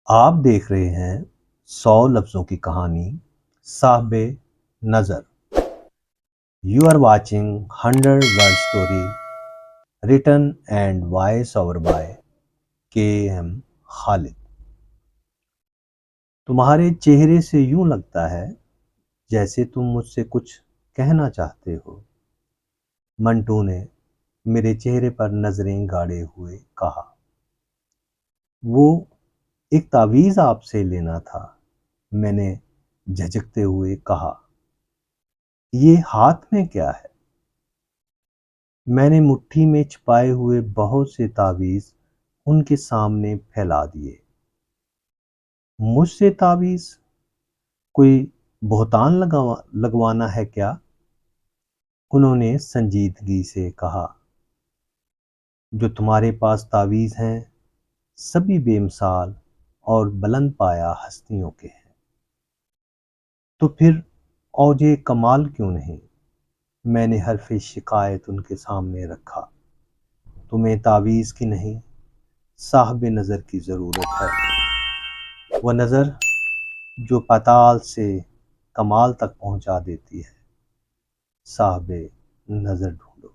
آپ دیکھ رہے ہیں 100 لفظوں کی کہانی صاحب نظر. You are watching 100 word story written and voice over by K.M. خالد. تمہارے چہرے سے یوں لگتا ہے جیسے تم مجھ سے کچھ کہنا چاہتے ہو. منٹو نے میرے چہرے پر نظریں گاڑے ہوئے کہا. وہ ایک تعویذ آپ سے لینا تھا. میں نے جھجکتے ہوئے کہا. یہ ہاتھ میں کیا ہے؟ میں نے مٹھی میں چھپائے ہوئے بہت سے تعویذ ان کے سامنے پھیلا دیے. مجھ سے تعویذ؟ کوئی بہتان لگوانا ہے کیا؟ انہوں نے سنجیدگی سے کہا. جو تمہارے پاس تعویذ ہیں سبھی بے مثال اور بلند پایہ ہستیوں کے ہیں. تو پھر اوجے کمال کیوں نہیں؟ میں نے حرف شکایت ان کے سامنے رکھا. تمہیں تعویذ کی نہیں صاحب نظر کی ضرورت ہے. وہ نظر جو پتال سے کمال تک پہنچا دیتی ہے. صاحب نظر ڈھونڈو.